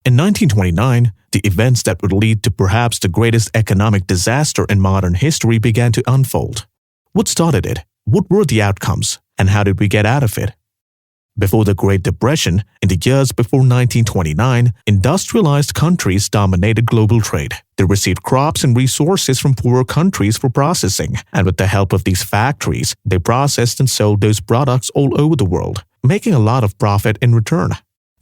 In 1929, the events that would lead to perhaps the greatest economic disaster in modern history began to unfold. What started it? What were the outcomes? And how did we get out of it? Before the Great Depression, in the years before 1929, industrialized countries dominated global trade. They received crops and resources from poorer countries for processing, and with the help of these factories, they processed and sold those products all over the world, making a lot of profit in return.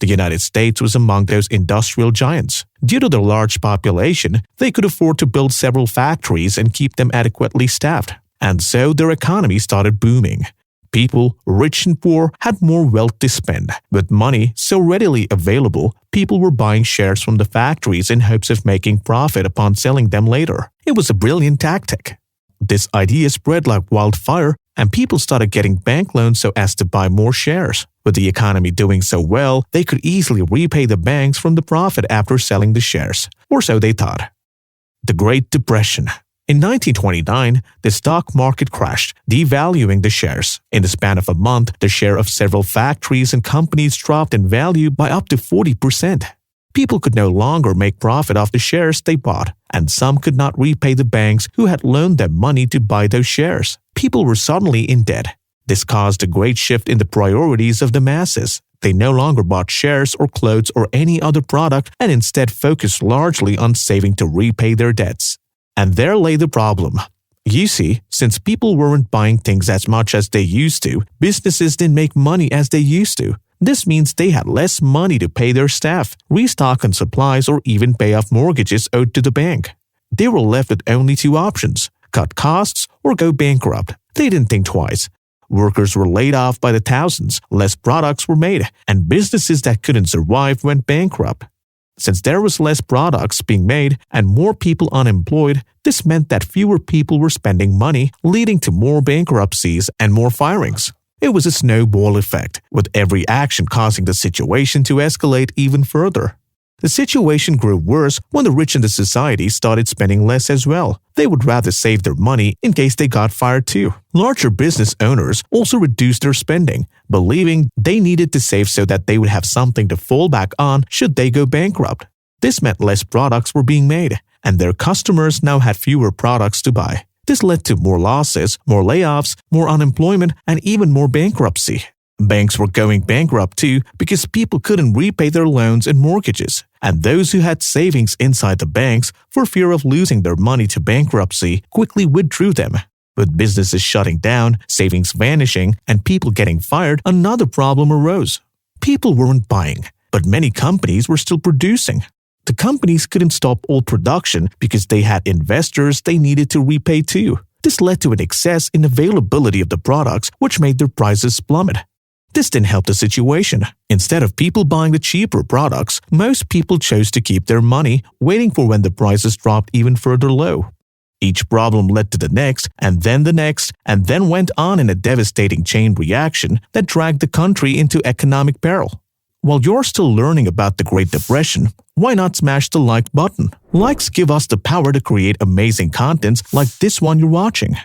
The United States was among those industrial giants. Due to their large population, they could afford to build several factories and keep them adequately staffed. And so their economy started booming. People, rich and poor, had more wealth to spend. With money so readily available, people were buying shares from the factories in hopes of making profit upon selling them later. It was a brilliant tactic. This idea spread like wildfire, and people started getting bank loans so as to buy more shares. With the economy doing so well, they could easily repay the banks from the profit after selling the shares, or so they thought. The Great Depression. In 1929, the stock market crashed, devaluing the shares. In the span of a month, the share of several factories and companies dropped in value by up to 40%. People could no longer make profit off the shares they bought, and some could not repay the banks who had loaned them money to buy those shares. People were suddenly in debt. This caused a great shift in the priorities of the masses. They no longer bought shares or clothes or any other product and instead focused largely on saving to repay their debts. And there lay the problem. You see, since people weren't buying things as much as they used to, businesses didn't make money as they used to. This means they had less money to pay their staff, restock on supplies, or even pay off mortgages owed to the bank. They were left with only two options: cut costs or go bankrupt. They didn't think twice. Workers were laid off by the thousands, less products were made, and businesses that couldn't survive went bankrupt. Since there was less products being made and more people unemployed, this meant that fewer people were spending money, leading to more bankruptcies and more firings. It was a snowball effect, with every action causing the situation to escalate even further. The situation grew worse when the rich in the society started spending less as well. They would rather save their money in case they got fired too. Larger business owners also reduced their spending, believing they needed to save so that they would have something to fall back on should they go bankrupt. This meant less products were being made, and their customers now had fewer products to buy. This led to more losses, more layoffs, more unemployment, and even more bankruptcy. Banks were going bankrupt too because people couldn't repay their loans and mortgages, and those who had savings inside the banks, for fear of losing their money to bankruptcy, quickly withdrew them. With businesses shutting down, savings vanishing, and people getting fired, another problem arose. People weren't buying, but many companies were still producing. The companies couldn't stop all production because they had investors they needed to repay too. This led to an excess in availability of the products, which made their prices plummet. This didn't help the situation. Instead of people buying the cheaper products, most people chose to keep their money, waiting for when the prices dropped even further low. Each problem led to the next, and then went on in a devastating chain reaction that dragged the country into economic peril. While you're still learning about the Great Depression, why not smash the like button? Likes give us the power to create amazing contents like this one you're watching.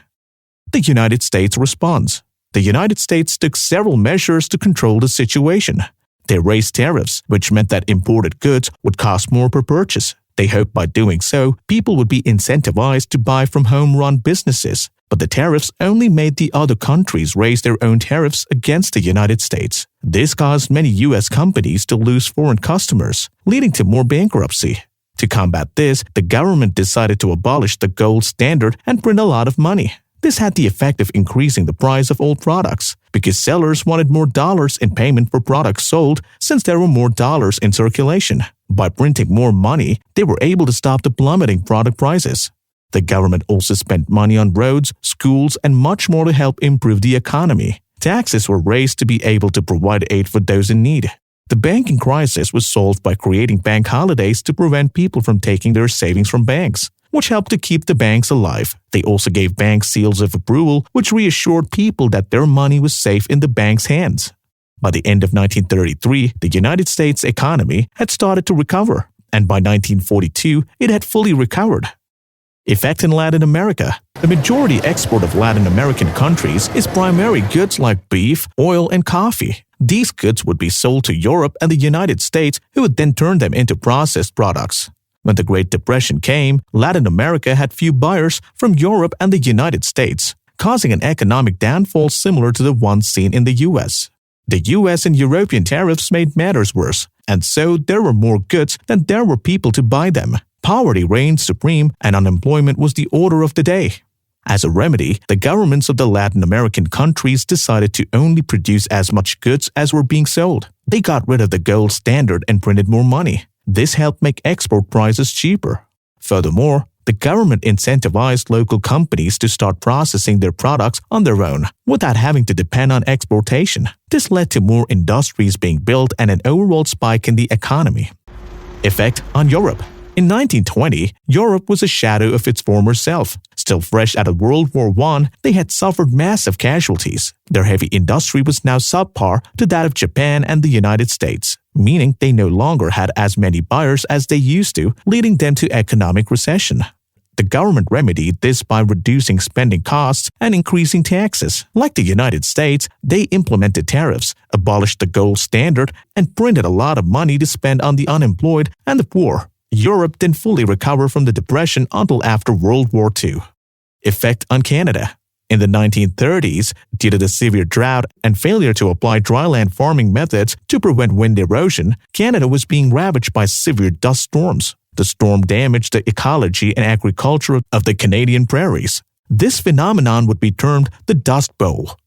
The United States responds. The United States took several measures to control the situation. They raised tariffs, which meant that imported goods would cost more per purchase. They hoped by doing so, people would be incentivized to buy from home-run businesses. But the tariffs only made the other countries raise their own tariffs against the United States. This caused many U.S. companies to lose foreign customers, leading to more bankruptcy. To combat this, the government decided to abolish the gold standard and print a lot of money. This had the effect of increasing the price of all products, because sellers wanted more dollars in payment for products sold since there were more dollars in circulation. By printing more money, they were able to stop the plummeting product prices. The government also spent money on roads, schools, and much more to help improve the economy. Taxes were raised to be able to provide aid for those in need. The banking crisis was solved by creating bank holidays to prevent people from taking their savings from banks, which helped to keep the banks alive. They also gave banks seals of approval, which reassured people that their money was safe in the bank's hands. By the end of 1933, the United States economy had started to recover, and by 1942, it had fully recovered. Effect in Latin America. The majority export of Latin American countries is primarily goods like beef, oil, and coffee. These goods would be sold to Europe and the United States, who would then turn them into processed products. When the Great Depression came, Latin America had few buyers from Europe and the United States, causing an economic downfall similar to the one seen in the US. The US and European tariffs made matters worse, and so there were more goods than there were people to buy them. Poverty reigned supreme and unemployment was the order of the day. As a remedy, the governments of the Latin American countries decided to only produce as much goods as were being sold. They got rid of the gold standard and printed more money. This helped make export prices cheaper. Furthermore, the government incentivized local companies to start processing their products on their own without having to depend on exportation. This led to more industries being built and an overall spike in the economy. Effect on Europe. In 1920, Europe was a shadow of its former self. Still fresh out of World War I, they had suffered massive casualties. Their heavy industry was now subpar to that of Japan and the United States, meaning they no longer had as many buyers as they used to, leading them to economic recession. The government remedied this by reducing spending costs and increasing taxes. Like the United States, they implemented tariffs, abolished the gold standard, and printed a lot of money to spend on the unemployed and the poor. Europe didn't fully recover from the Depression until after World War II. Effect on Canada. In the 1930s, due to the severe drought and failure to apply dryland farming methods to prevent wind erosion, Canada was being ravaged by severe dust storms. The storm damaged the ecology and agriculture of the Canadian prairies. This phenomenon would be termed the Dust Bowl.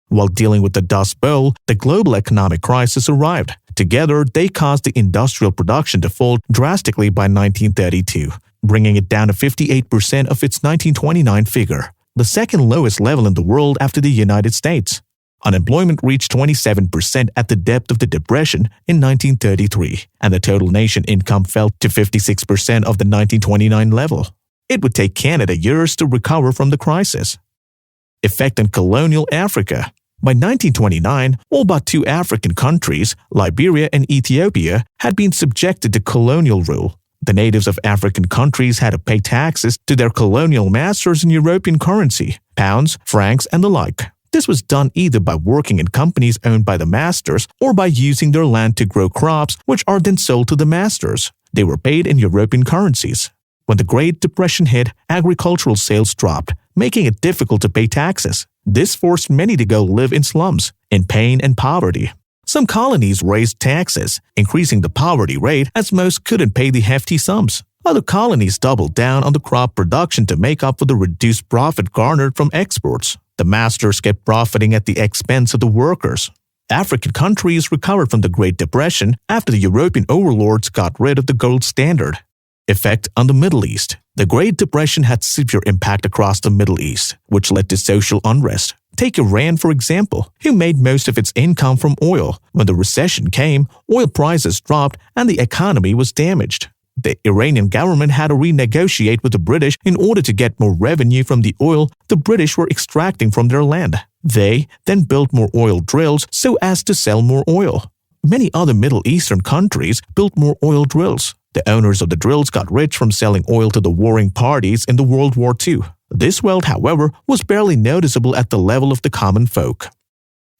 While dealing with the Dust Bowl, the global economic crisis arrived. Together, they caused the industrial production to fall drastically by 1932, bringing it down to 58% of its 1929 figure, the second lowest level in the world after the United States. Unemployment reached 27% at the depth of the Depression in 1933, and the total nation income fell to 56% of the 1929 level. It would take Canada years to recover from the crisis. Effect on colonial Africa. By 1929, all but two African countries, Liberia and Ethiopia, had been subjected to colonial rule. The natives of African countries had to pay taxes to their colonial masters in European currency, pounds, francs, and the like. This was done either by working in companies owned by the masters or by using their land to grow crops which are then sold to the masters. They were paid in European currencies. When the Great Depression hit, agricultural sales dropped, making it difficult to pay taxes. This forced many to go live in slums, in pain and poverty. Some colonies raised taxes, increasing the poverty rate as most couldn't pay the hefty sums. Other colonies doubled down on the crop production to make up for the reduced profit garnered from exports. The masters kept profiting at the expense of the workers. African countries recovered from the Great Depression after the European overlords got rid of the gold standard. Effect on the Middle East. The Great Depression had severe impact across the Middle East, which led to social unrest. Take Iran, for example, who made most of its income from oil. When the recession came, oil prices dropped and the economy was damaged. The Iranian government had to renegotiate with the British in order to get more revenue from the oil the British were extracting from their land. They then built more oil drills so as to sell more oil. Many other Middle Eastern countries built more oil drills. The owners of the drills got rich from selling oil to the warring parties in the World War II. This wealth, however, was barely noticeable at the level of the common folk.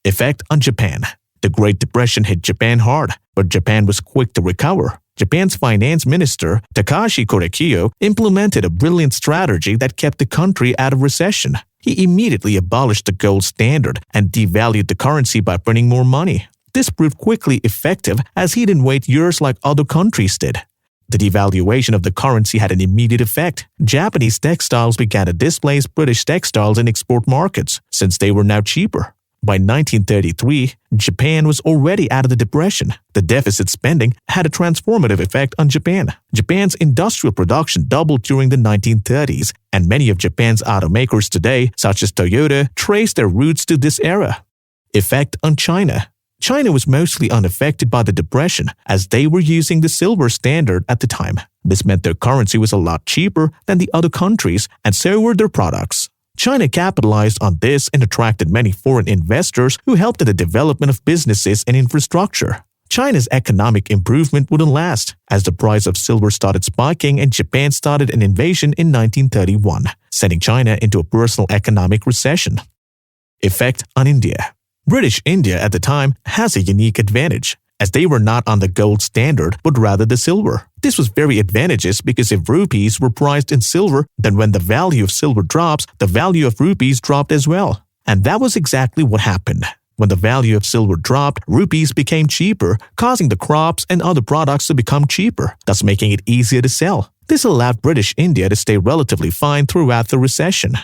Effect on Japan. The Great Depression hit Japan hard, but Japan was quick to recover. Japan's finance minister, Takashi Korekiyo, implemented a brilliant strategy that kept the country out of recession. He immediately abolished the gold standard and devalued the currency by printing more money. This proved quickly effective as he didn't wait years like other countries did. The devaluation of the currency had an immediate effect. Japanese textiles began to displace British textiles in export markets, since they were now cheaper. By 1933, Japan was already out of the Depression. The deficit spending had a transformative effect on Japan. Japan's industrial production doubled during the 1930s, and many of Japan's automakers today, such as Toyota, trace their roots to this era. Effect on China. China was mostly unaffected by the Depression as they were using the silver standard at the time. This meant their currency was a lot cheaper than the other countries, and so were their products. China capitalized on this and attracted many foreign investors who helped in the development of businesses and infrastructure. China's economic improvement wouldn't last, as the price of silver started spiking and Japan started an invasion in 1931, sending China into a personal economic recession. Effect on India. British India at the time has a unique advantage, as they were not on the gold standard but rather the silver. This was very advantageous because if rupees were priced in silver, then when the value of silver drops, the value of rupees dropped as well. And that was exactly what happened. When the value of silver dropped, rupees became cheaper, causing the crops and other products to become cheaper, thus making it easier to sell. This allowed British India to stay relatively fine throughout the recession.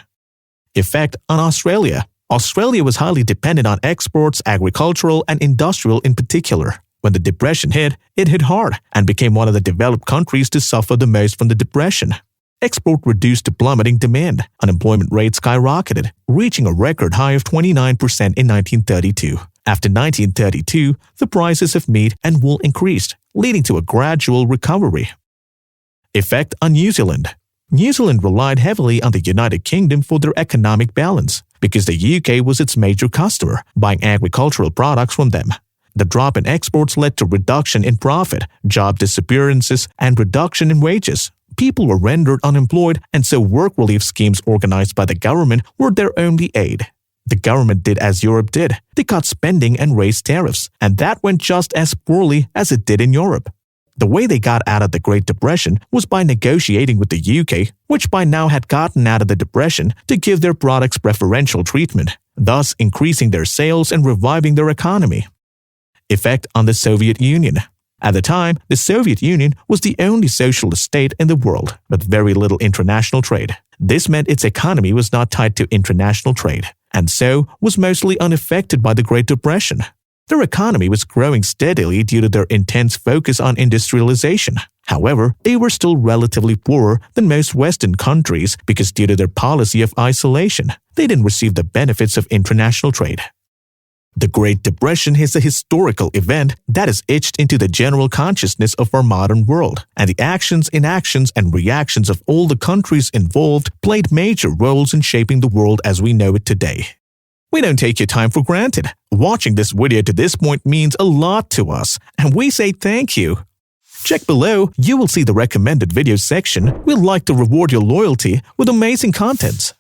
Effect on Australia. Australia was highly dependent on exports, agricultural and industrial in particular. When the depression hit, it hit hard and became one of the developed countries to suffer the most from the depression. Export reduced to plummeting demand. Unemployment rate skyrocketed, reaching a record high of 29% in 1932. After 1932, the prices of meat and wool increased, leading to a gradual recovery. Effect on New Zealand. New Zealand relied heavily on the United Kingdom for their economic balance because the UK was its major customer, buying agricultural products from them. The drop in exports led to reduction in profit, job disappearances, and reduction in wages. People were rendered unemployed, and so work relief schemes organized by the government were their only aid. The government did as Europe did. They cut spending and raised tariffs, and that went just as poorly as it did in Europe. The way they got out of the Great Depression was by negotiating with the UK, which by now had gotten out of the Depression, to give their products preferential treatment, thus increasing their sales and reviving their economy. Effect on the Soviet Union. At the time, the Soviet Union was the only socialist state in the world with very little international trade. This meant its economy was not tied to international trade, and so was mostly unaffected by the Great Depression. Their economy was growing steadily due to their intense focus on industrialization. However, they were still relatively poorer than most Western countries because due to their policy of isolation, they didn't receive the benefits of international trade. The Great Depression is a historical event that is etched into the general consciousness of our modern world, and the actions, inactions, and reactions of all the countries involved played major roles in shaping the world as we know it today. We don't take your time for granted. Watching this video to this point means a lot to us, and we say thank you. Check below, you will see the recommended videos section. We'd like to reward your loyalty with amazing contents.